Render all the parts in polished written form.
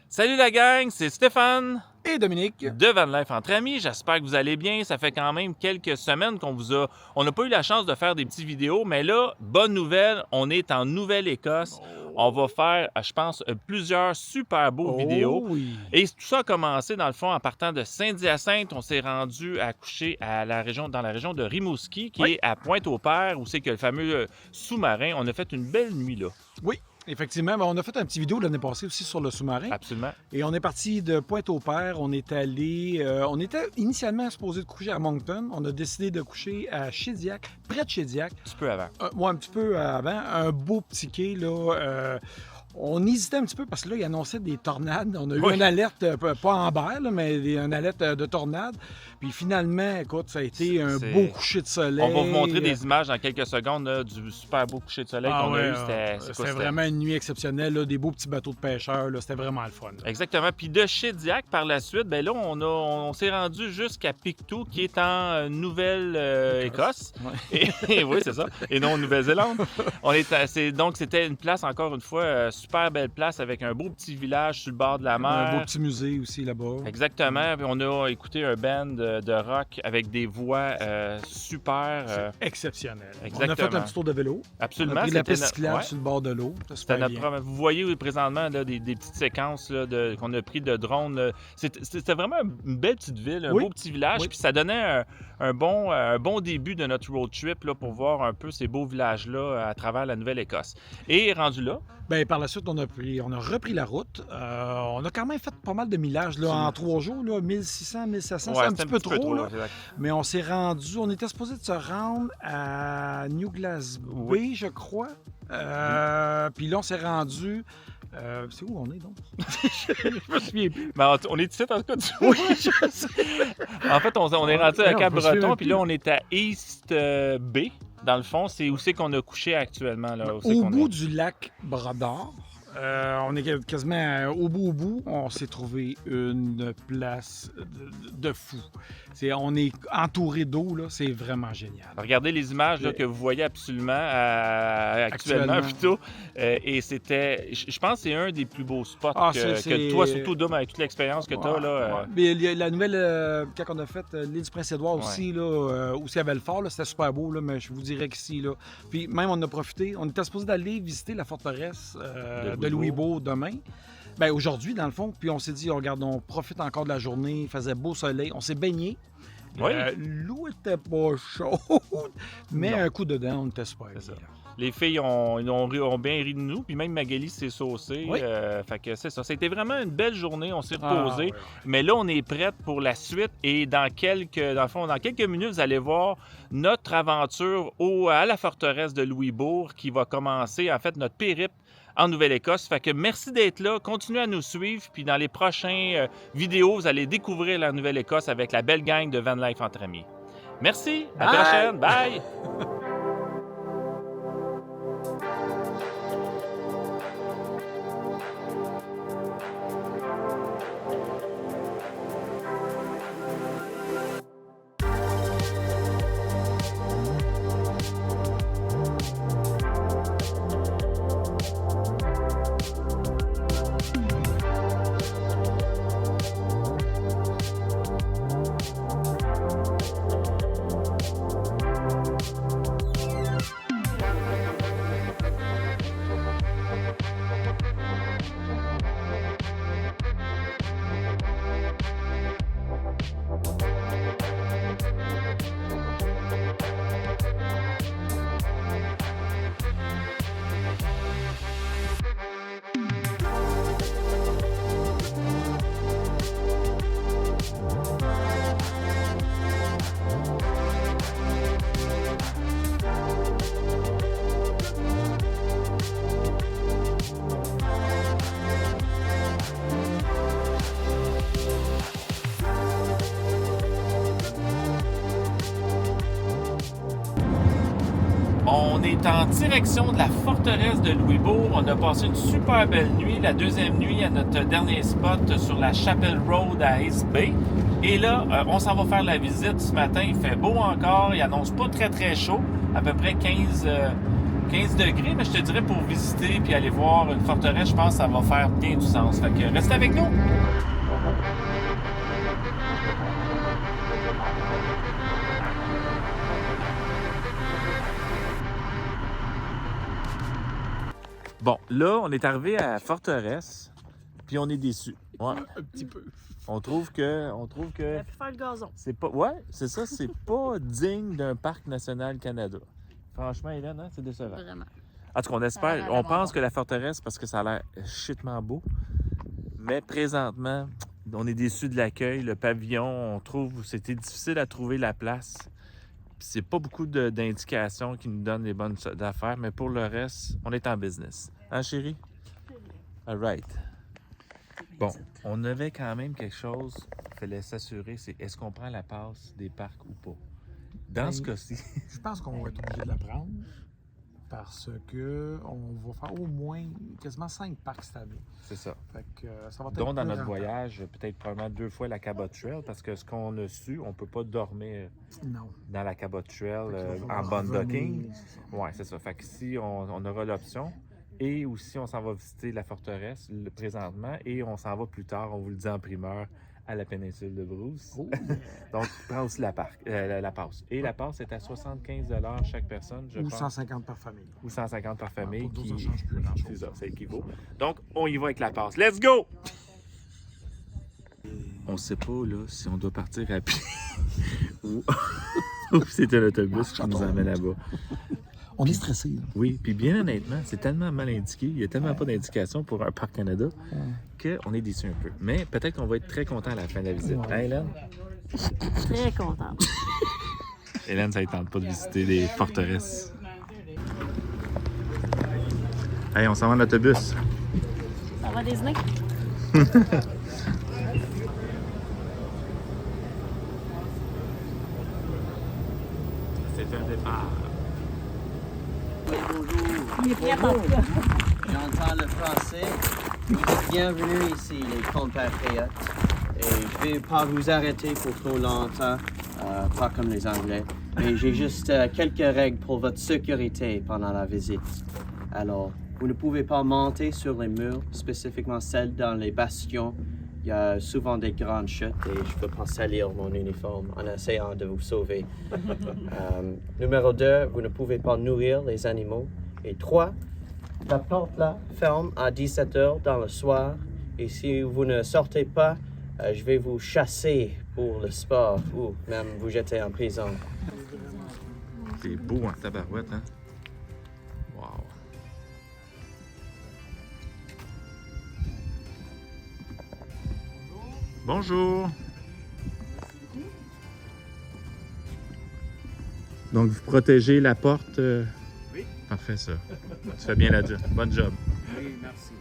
Salut la gang, c'est Stéphane Et Dominique. de Van Life Entre Amis. J'espère que vous allez bien. Ça fait quand même quelques semaines on n'a pas eu la chance de faire des petites vidéos, mais là, bonne nouvelle, on est en Nouvelle-Écosse. On va faire, je pense, plusieurs super beaux vidéos. Oui. Et tout ça a commencé, dans le fond, en partant de Saint-Hyacinthe. On s'est rendu à coucher dans la région de Rimouski, qui est à Pointe-au-Père, où c'est que le fameux sous-marin. On a fait une belle nuit là. Oui, effectivement. On a fait un petit vidéo l'année passée aussi sur le sous-marin. Absolument. Et on est parti de Pointe-au-Père. On est allé... on était initialement supposé de coucher à Moncton. On a décidé de coucher à Shediac, près de Shediac. Un petit peu avant. Ouais, un petit peu avant. Un beau petit quai, là. On hésitait un petit peu parce que là, il annonçait des tornades. On a eu une alerte, pas Amber, là, mais une alerte de tornade. Puis finalement, écoute, ça a été un beau coucher de soleil. On va vous montrer des images dans quelques secondes là, du super beau coucher de soleil qu'on a eu. C'était vraiment une nuit exceptionnelle, là, des beaux petits bateaux de pêcheurs. C'était vraiment le fun. Là. Exactement. Puis de Shediac, par la suite, ben là, on s'est rendu jusqu'à Pictou, qui est en Nouvelle-Écosse. Et oui, c'est ça. Et non en Nouvelle-Zélande. Donc, c'était une place, encore une fois, super belle place avec un beau petit village sur le bord de la mer. Un beau petit musée aussi là-bas. Exactement. Puis on a écouté un band de rock avec des voix super. C'est exceptionnel. Exactement. On a fait un petit tour de vélo. Absolument. On a pris la piste cyclable sur le bord de l'eau. Vous voyez présentement là, des petites séquences là, qu'on a pris de drones. C'était vraiment une belle petite ville, un beau petit village. Puis ça donnait un bon début de notre road trip là, pour voir un peu ces beaux villages-là à travers la Nouvelle-Écosse. Et rendu là... Bien, par la suite, on a repris la route. On a quand même fait pas mal de millages là, en 3 jours, là, 1600, 1700, c'est un petit peu trop. Là. Mais on s'est rendu, on était supposé de se rendre à New Glasgow, je crois. Puis là, on s'est rendu... c'est où on est donc? Je me souviens plus. Ben, on est ici, en tout cas. Oui, je sais. En fait, on est rendu à Cap-Breton, puis là, on est à East Bay. Dans le fond, c'est où c'est qu'on a couché actuellement. Là, au bout du lac Bras-d'Or. On est quasiment au bout. On s'est trouvé une place de fou. On est entouré d'eau, là. C'est vraiment génial. Regardez les images là, que vous voyez absolument actuellement plutôt. Et c'était, je pense que c'est un des plus beaux spots que toi, surtout Dom, avec toute l'expérience que tu as. Là, Mais la nouvelle, quand on a fait l'île du Prince-Édouard aussi, là, où il y avait le fort, c'était super beau, là, mais je vous dirais qu'ici, là. Puis même, on a profité. On était supposé d'aller visiter la forteresse de Louisbourg demain. Bien, aujourd'hui, dans le fond. Puis on s'est dit, regarde, on profite encore de la journée. Il faisait beau soleil. On s'est baigné. Oui. L'eau était pas chaude, mais un coup dedans, on était super bien. Les filles ont bien ri de nous, puis même Magali s'est saucée. Oui. Fait que c'est ça. C'était vraiment une belle journée, on s'est reposé. Mais là, on est prête pour la suite et dans quelques minutes, vous allez voir notre aventure à la forteresse de Louisbourg qui va commencer, en fait, notre périple en Nouvelle-Écosse. Fait que merci d'être là, continuez à nous suivre, puis dans les prochaines vidéos, vous allez découvrir la Nouvelle-Écosse avec la belle gang de Van Life Entre Amis. Merci, à la prochaine, bye! On est en direction de la forteresse de Louisbourg. On a passé une super belle nuit, la deuxième nuit à notre dernier spot sur la Chapel Road à East Bay. Et là, on s'en va faire la visite ce matin. Il fait beau encore, il annonce pas très très chaud, à peu près 15 15 degrés, mais je te dirais pour visiter puis aller voir une forteresse, je pense que ça va faire bien du sens. Fait que reste avec nous! Bon, là, on est arrivé à la forteresse, puis on est déçus. Ouais. Un petit peu. On trouve que On a pu faire le gazon. c'est pas, ouais, c'est ça, c'est pas digne d'un parc national Canada. Franchement, Hélène, hein, c'est décevant. Vraiment. En tout cas, on espère, on pense que la forteresse, parce que ça a l'air chitement beau, mais présentement, on est déçus de l'accueil. Le pavillon, on trouve, c'était difficile à trouver la place. Puis c'est pas beaucoup d'indications qui nous donnent les bonnes affaires, mais pour le reste, on est en business. Hein, chérie? All right. Bon, on avait quand même quelque chose qu'il fallait s'assurer, c'est est-ce qu'on prend la passe des parcs ou pas? Dans ce cas-ci, Je pense qu'on va être obligé de la prendre parce que on va faire au moins quasiment 5 parcs cette année. c'est ça. Fait que ça va être Donc, dans plus notre rentable. voyage, peut-être probablement 2 fois la Cabot Trail, parce que ce qu'on a su, on peut pas dormir Non. dans la Cabot Trail Fait qu'il va en falloir boondocking. revenir, c'est ça. Oui, c'est ça. Fait qu'ici, on aura l'option. Et aussi, on s'en va visiter la forteresse présentement. Et on s'en va plus tard, on vous le dit en primeur, à la péninsule de Bruce. Oh, Donc, prends aussi la passe. Et la passe est à 75 chaque personne, je ou pense. 150 par famille. Ou 150 par famille. Pour nous, ça qui... change plus grand-chose. C'est ça, c'est équivaut. Donc, on y va avec la passe. Let's go! On sait pas là si on doit partir à pied ou c'est un autobus qui nous emmène là-bas. On est stressé. Oui, puis bien honnêtement, c'est tellement mal indiqué, il n'y a tellement pas d'indication pour un parc Canada qu'on est déçu un peu. Mais peut-être qu'on va être très content à la fin de la visite. Hein, Hélène? Très contente. Hélène, ça ne tente pas de visiter des forteresses. Hey, on s'en va en autobus. Ça va déjeuner? C'est un départ. Il est prêt à partir. J'entends le français. Vous êtes bienvenus ici, les compatriotes. Et je vais pas vous arrêter pour trop longtemps, pas comme les Anglais. Mais j'ai juste quelques règles pour votre sécurité pendant la visite. Alors, vous ne pouvez pas monter sur les murs, spécifiquement celles dans les bastions. Il y a souvent des grandes chutes et je ne peux pas salir mon uniforme en essayant de vous sauver. Numéro 2, vous ne pouvez pas nourrir les animaux. Et 3, la porte là ferme à 17h dans le soir. Et si vous ne sortez pas, je vais vous chasser pour le sport ou même vous jeter en prison. C'est beau en tabarouette, hein? Wow! Bonjour! Donc, vous protégez la porte? Oui. Parfait, ça. Tu fais bien la job. Bonne job. Oui, merci.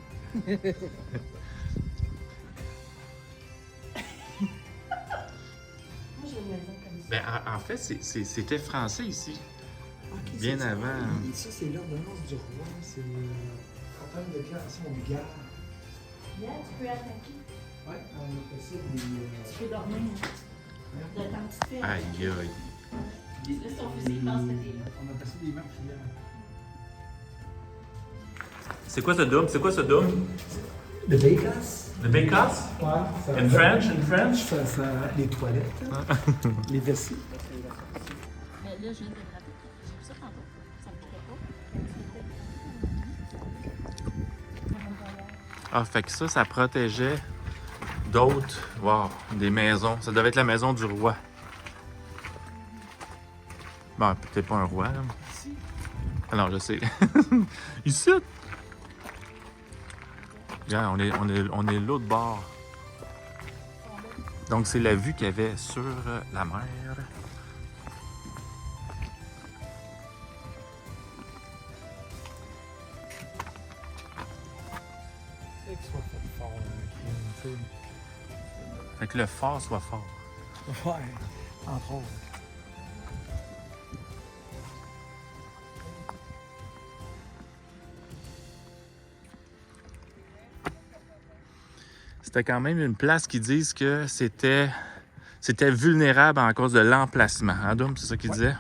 Ben, en fait, c'était français ici. Bien avant. Ça, c'est l'ordonnance du roi. C'est en termes de déclaration de guerre. Là, tu peux attaquer. Oui, on a fait ça des. Tu peux dormir. Le temps que tu fais. Aïe, aïe. Là, ton fusil passe à tes là. On a passé des meurtrières. C'est quoi ce dôme? C'est quoi ce dôme? Le Vegas. Le Bécasse? Ouais. In French? In French? Les toilettes. Les WC. Mais là, je viens de frapper. J'ai vu ça tantôt. Ça me plaît pas. Ah, fait que ça protégeait d'autres, wow, des maisons. Ça devait être la maison du roi. Bon, peut-être pas un roi, là. Ah non, je sais. Ici! Regarde, on est l'autre bord. Donc, c'est la vue qu'il y avait sur la mer. Fait que soit fait fort, tu sais. Fait que le fort soit fort. Ouais, entre autres. C'était quand même une place qui disent que c'était vulnérable à cause de l'emplacement. Hein, Doom, c'est ça qu'il disait?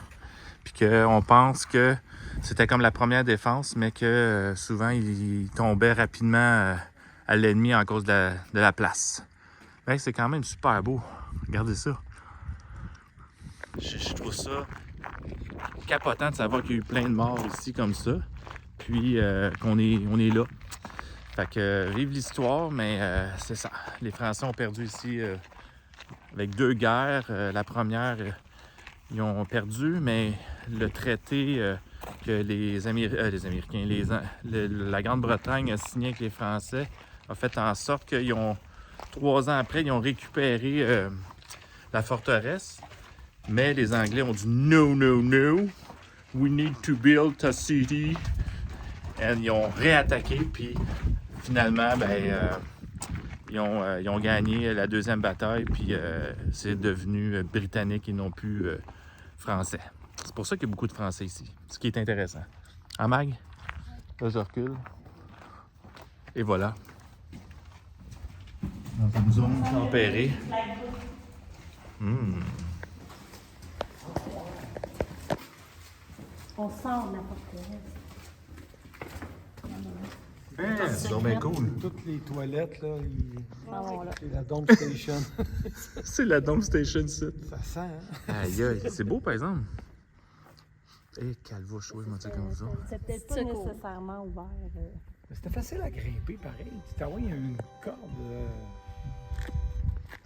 Puis qu'on pense que c'était comme la première défense, mais que souvent, ils tombaient rapidement à l'ennemi en cause de la place. Ouais, c'est quand même super beau. Regardez ça. Je trouve ça capotant de savoir qu'il y a eu plein de morts ici comme ça. Puis qu'on est là. Fait que vive l'histoire, mais c'est ça. Les Français ont perdu ici avec 2 guerres. La première, ils ont perdu, mais le traité que les Américains, la Grande-Bretagne a signé avec les Français a fait en sorte qu'ils ont, 3 ans après, ils ont récupéré la forteresse. Mais les Anglais ont dit « No, no, no, we need to build a city ». Et ils ont réattaqué, puis finalement, ils ont gagné la 2e bataille, puis c'est devenu britannique et non plus français. C'est pour ça qu'il y a beaucoup de Français ici, ce qui est intéressant. Hein, Mag? Là, je recule. Et voilà. Dans une zone tempérée. On sort de la forteresse. C'est bien cool. Toutes les toilettes, là, Là. c'est la Dome Station. C'est la Dome Station, ça. Ça sent, hein? Aïe, aïe. C'est beau, par exemple. Eh, calvouche, oui, je m'en dis comme ça. C'est peut-être pas nécessairement ouvert. Mais c'était facile à grimper, pareil. Tu t'envoies une corde.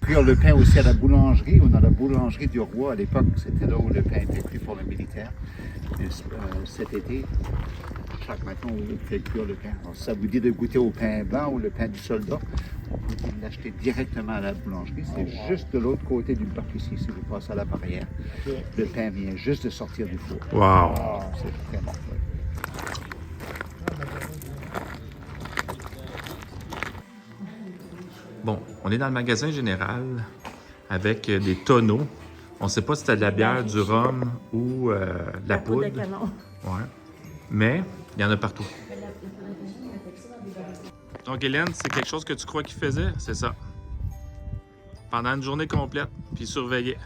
Cuire le pain aussi à la boulangerie, ou dans la boulangerie du roi à l'époque, c'était là où le pain était cuit pour le militaire. Et, cet été, chaque matin, on fait cuire le pain. Alors, ça vous dit de goûter au pain blanc ou le pain du soldat, on vous dit de l'acheter directement à la boulangerie. C'est juste de l'autre côté du bloc ici, si vous passez à la barrière. Le pain vient juste de sortir du four. Wow! C'est très bon. Bon, on est dans le magasin général avec des tonneaux. On ne sait pas si c'était de la bière, du rhum ou de la poudre. de canon. Ouais. Mais il y en a partout. Donc, Hélène, c'est quelque chose que tu crois qu'il faisait? C'est ça. Pendant une journée complète, puis il surveillait.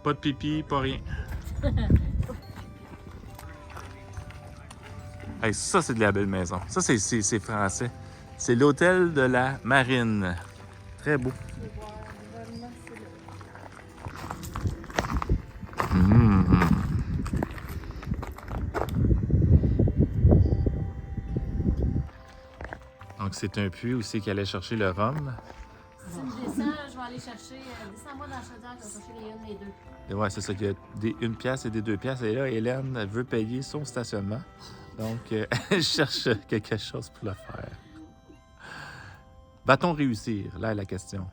Pas de pipi, pas rien. Hey, ça, c'est de la belle maison. Ça, c'est français. C'est l'hôtel de la Marine. Très beau. Donc, c'est un puits aussi qui allait chercher le rhum. Si je descends, je vais aller chercher. Descends-moi dans la chaudière, je vais chercher les 1 et 2. Et ouais, c'est ça, qu'il y a des 1 pièce et des 2 pièces. Et là, Hélène, elle veut payer son stationnement. Donc, elle cherche quelque chose pour le faire. Va-t-on réussir? Là est la question.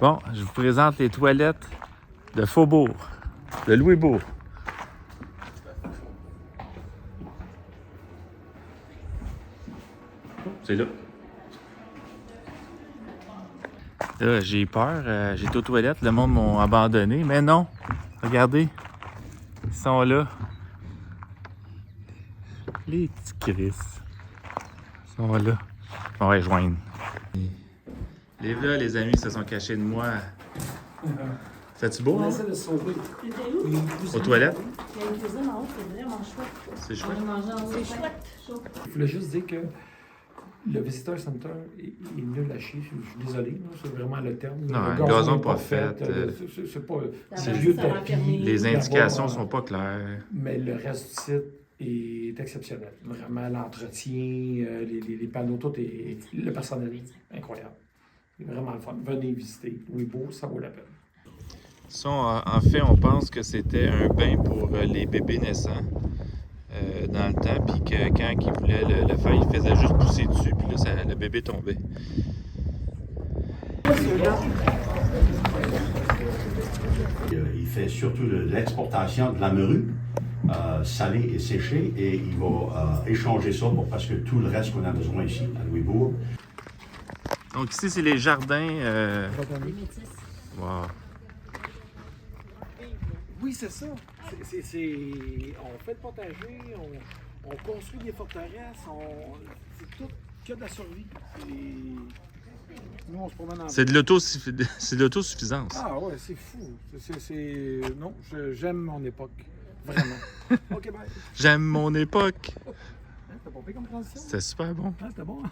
Bon, je vous présente les toilettes de Faubourg, de Louisbourg. C'est là. Là, j'ai eu peur. J'étais aux toilettes, le monde m'a abandonné. Mais non, regardez, ils sont là. Les petits Chris. Ils sont là. On va rejoindre. Les là, les amis se sont cachés de moi. Fait-tu beau, hein? de sauver. Aux toilettes? Il y a une cuisine en haut, c'est vraiment chouette. C'est chouette. C'est chouette. Je voulais juste dire que le Visitor Center est nul à chier. Je suis désolé, là, c'est vraiment le terme. Non, le le gazon n'est pas fait. C'est pas. C'est vieux ça va tapis. fermer. Les indications D'abord, sont pas claires. Mais le reste du site est exceptionnel. Vraiment, l'entretien, les panneaux, tout est. Le personnel est incroyable. C'est vraiment le fun. Venez visiter. Louisbourg, ça vaut la peine. Ça, en fait, on pense que c'était un bain pour les bébés naissants dans le temps, puis que quand ils voulaient le faire, ils faisaient juste pousser dessus, puis là, le bébé tombait. Il fait surtout de l'exportation de la morue, salée et séchée, et il va échanger ça pour presque tout le reste qu'on a besoin ici, à Louisbourg. Donc ici, c'est les jardins. Les métis. Wow. Oui, c'est ça. On fait le potager, on construit des forteresses, c'est tout que de la survie. Nous, on se promène en C'est de l'autosuffisance. Ah ouais, c'est fou. Non, j'aime mon époque. Vraiment. OK, bye. J'aime mon époque. C'était pas pire comme transition? C'était super bon. Ah, c'était bon.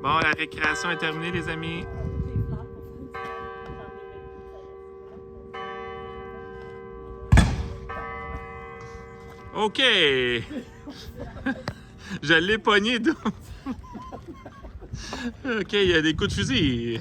Bon, la récréation est terminée, les amis. OK. Je l'ai pogné, donc. OK, il y a des coups de fusil.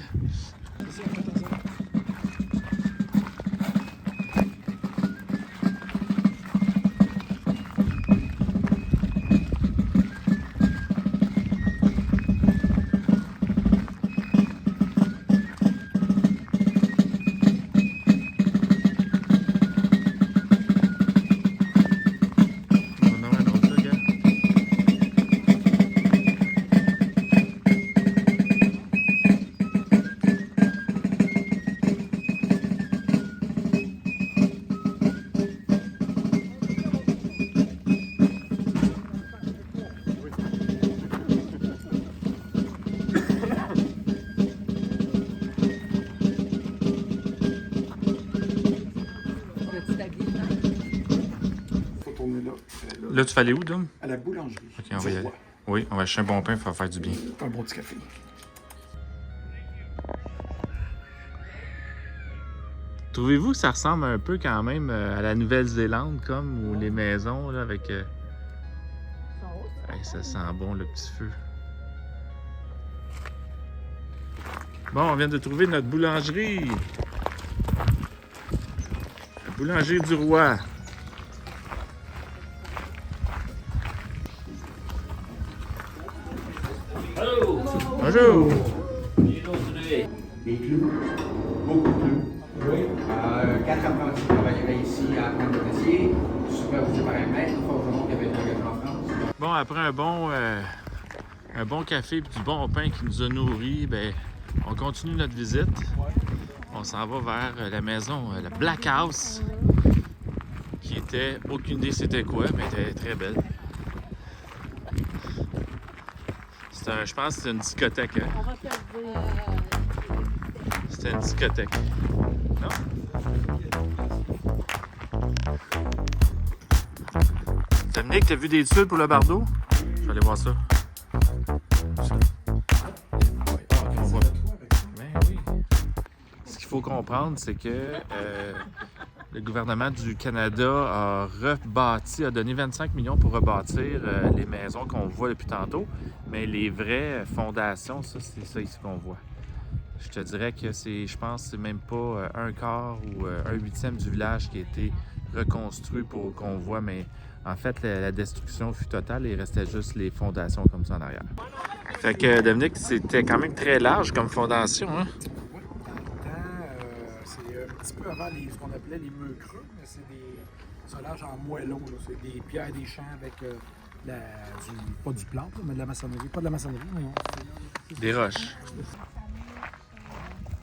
Là, tu vas aller où, Dom? À la boulangerie. OK, on va y aller. Oui, on va acheter un bon pain, ça va faire du bien. Un bon petit café. Trouvez-vous que ça ressemble un peu quand même à la Nouvelle-Zélande, comme, où les maisons, là, avec... Hey, ça sent bon, le petit feu. Bon, on vient de trouver notre boulangerie. La boulangerie du roi. Bonjour! Des clous, beaucoup de clous. Oui. 4 apprentis qui travailleraient ici à apprendre le métier, supervisé par un maître, forgeron qui avait été engagé en France. Bon, après un bon café et du bon pain qui nous a nourris, ben, on continue notre visite. On s'en va vers la maison, la Black House, qui était, aucune idée c'était quoi, mais elle était très belle. Je pense que c'est une discothèque. Hein? On va te le dire. C'était une discothèque. Non? Dominique, t'as vu des tuiles pour le bardeau? Je vais aller voir ça. Ben oui. Ce qu'il faut comprendre, c'est que le gouvernement du Canada a rebâti, a donné 25 millions pour rebâtir les maisons qu'on voit depuis tantôt. Mais les vraies fondations, ça, c'est ça ici qu'on voit. Je te dirais que je pense, c'est même pas un quart ou un huitième du village qui a été reconstruit pour qu'on voit, mais en fait, la destruction fut totale et il restait juste les fondations comme ça en arrière. Fait que, Dominique, c'était quand même très large comme fondation, hein? Oui, c'est un petit peu avant ce qu'on appelait les murs creux, mais c'est des solages en moellon. C'est des pierres des champs avec pas du plâtre, mais de la maçonnerie. Pas de la maçonnerie, mais non. Des roches.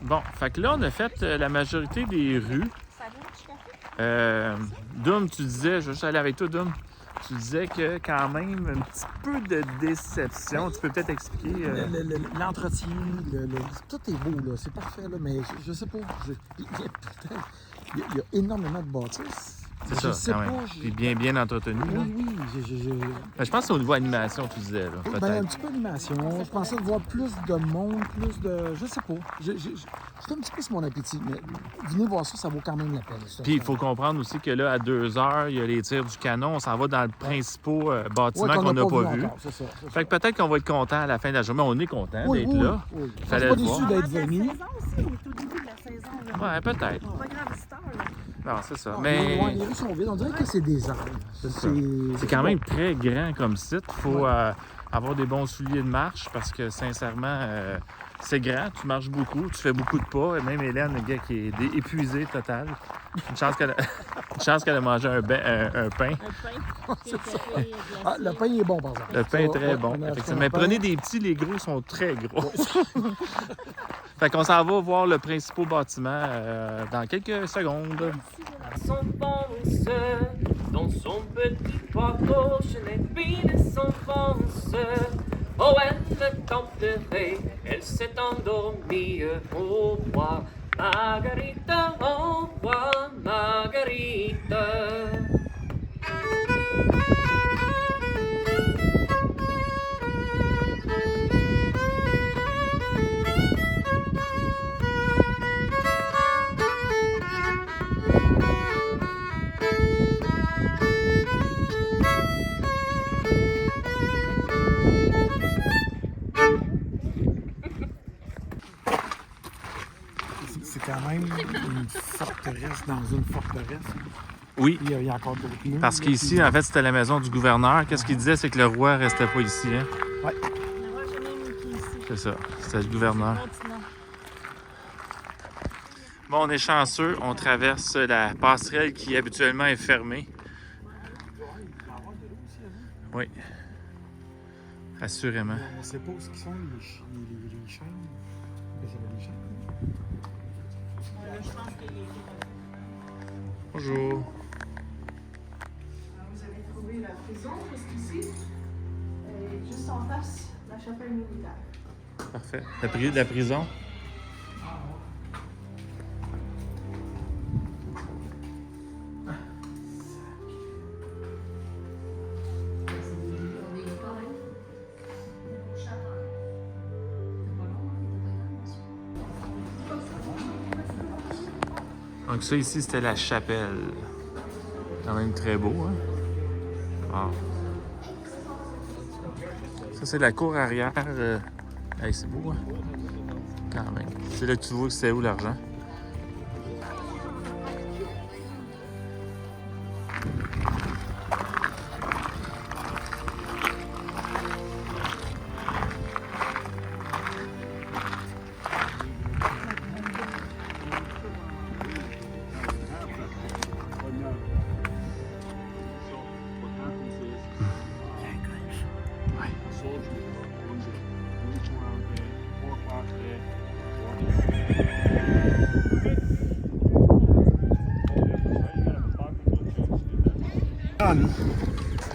Bon, fait que là, on a fait la majorité des rues. Doom, tu disais, je vais juste aller avec toi, Doom. Tu disais que quand même un petit peu de déception. Tu peux peut-être expliquer. L'entretien, tout est beau, là. C'est parfait, là, mais je sais pas. Il y a énormément de bâtisses. C'est ça, quand même. Puis bien entretenu. Oui. Ben, je pense que c'est au niveau animation, tu disais. Là, peut-être. Ben, un petit peu animation. Je pensais de voir plus de monde, plus de... Je sais pas. J'étais un petit peu sur mon appétit, mais venez voir ça, ça vaut quand même la peine. Puis il faut comprendre aussi que là, à 2h, il y a les tirs du canon. On s'en va dans le principal bâtiment qu'on n'a pas vu. C'est ça. Fait que peut-être qu'on va être content à la fin de la journée. On est content d'être là. Oui. Je Fallait suis pas le voir. déçu d'être venu. La saison aussi, on est au début de la saison. Là. Ouais, peut-être. Pas grave histoire, là. Non, c'est ça. Non, Mais les rues sont vides. On dirait que c'est des arbres. c'est quand même très grand comme site. Il faut avoir des bons souliers de marche parce que, sincèrement, c'est grand. Tu marches beaucoup, tu fais beaucoup de pas. Et même Hélène, le gars qui est épuisé total. Une chance qu'elle a mangé un pain. Un pain. Le pain est bon, par exemple. Le pain est très bon. On a acheté Mais un pain. prenez des petits, les gros sont très gros. Fait qu'on s'en va voir le principal bâtiment dans quelques secondes. S'enfonce dans son petit toit gauche, l'épine s'enfonce. Oh, elle est tempérée, elle s'est endormie au bois. Margarita, au revoir, Margarita. C'est quand même une forteresse dans une forteresse. Oui. Il y a encore d'autres murs. Parce qu'ici, en fait, c'était la maison du gouverneur. Qu'est-ce qu'il disait, c'est que le roi restait pas ici. Hein? Ouais. Le roi jamais mis ici. C'est ça, c'était le gouverneur. Continent. Bon, on est chanceux, on traverse la passerelle qui habituellement est fermée. Oui, assurément. On ne sait pas où sont les chaînes. Mais ça va les chaînes. Bonjour. Vous avez trouvé la prison jusqu'ici, et juste en face, la chapelle militaire. Parfait. La prison? Donc ça ici, c'était la chapelle. Quand même très beau, hein? Wow. Ça, c'est la cour arrière. Hey, c'est beau, hein? Quand même. C'est là que tu vois que c'est où l'argent.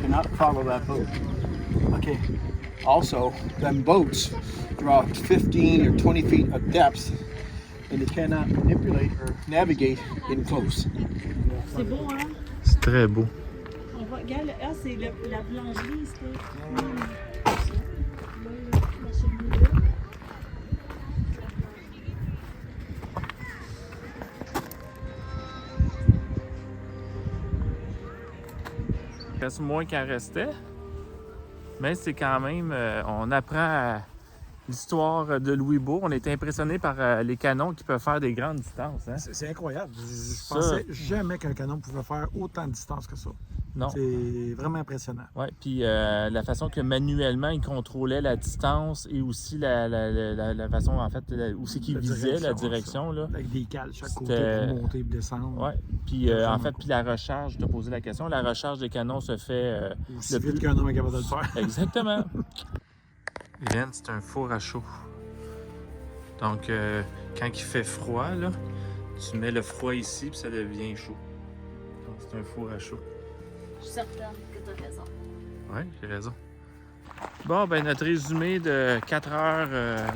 Cannot follow that boat. Okay. Also, them boats draw 15 or 20 feet of depth, and they cannot manipulate or navigate in close. C'est beau, hein? C'est très beau. On va, regarde, ah, c'est la boulangerie, c'était. Il reste moins qu'en restait. Mais c'est quand même... on apprend l'histoire de Louisbourg. On est impressionné par les canons qui peuvent faire des grandes distances. Hein? C'est incroyable. Je pensais jamais qu'un canon pouvait faire autant de distance que ça. Non. C'est vraiment impressionnant. Oui, puis la façon que manuellement il contrôlait la distance et aussi la façon, en fait, où c'est qu'il visait la direction. Là. Avec des cales chaque côté pour monter et descendre. Oui, puis en fait, puis la recharge, je te posais la question, la recharge des canons se fait... aussi vite qu'un homme est capable de le faire. Exactement. Hélène, c'est un four à chaud. Donc, quand il fait froid, là, tu mets le froid ici, puis ça devient chaud. Donc, c'est un four à chaud. Je suis certaine que tu as raison. Oui, j'ai raison. Bon, ben notre résumé de 4 heures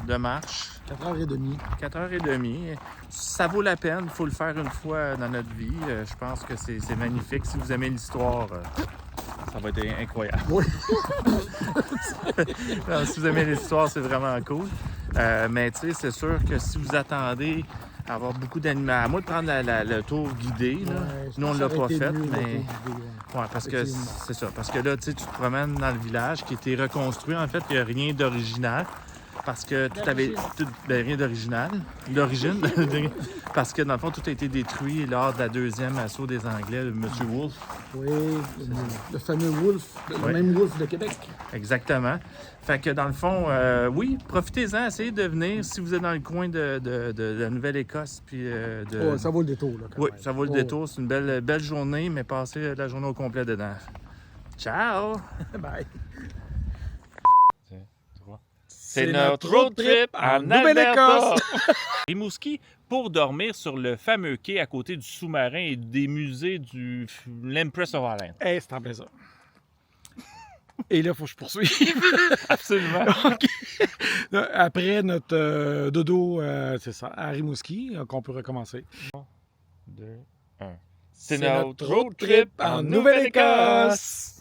de marche. 4h30. 4h30. Ça vaut la peine, il faut le faire une fois dans notre vie. Je pense que c'est magnifique. Si vous aimez l'histoire, ça va être incroyable. Oui. Non, si vous aimez l'histoire, c'est vraiment cool. Mais tu sais, c'est sûr que si vous attendez à avoir beaucoup d'animaux, à moins de prendre le tour guidé, là. Ouais, Nous on l'a pas fait, mieux, mais... Ouais, parce que c'est ça. Parce que là, tu sais, tu te promènes dans le village qui a été reconstruit. En fait, il n'y a rien d'original. Parce que tout avait... rien d'original. D'origine. Parce que, dans le fond, tout a été détruit lors de la deuxième assaut des Anglais, de M. Wolfe. Oui, le fameux Wolfe, le même Wolfe de Québec. Exactement. Fait que, dans le fond, oui, profitez-en, essayez de venir si vous êtes dans le coin de la Nouvelle-Écosse. Puis Oh, ça vaut le détour, là. Oui, ça vaut le détour. C'est une belle journée, mais passez la journée au complet dedans. Ciao! Bye! C'est notre road trip en Nouvelle-Écosse! Rimouski, pour dormir sur le fameux quai à côté du sous-marin et des musées du l'Empress of Ireland. Hey, c'est en plein ça. Et là, il faut que je poursuive. Absolument. OK. Après notre dodo, c'est ça, à Rimouski, qu'on peut recommencer. 2, 1. C'est notre road trip en Nouvelle-Écosse!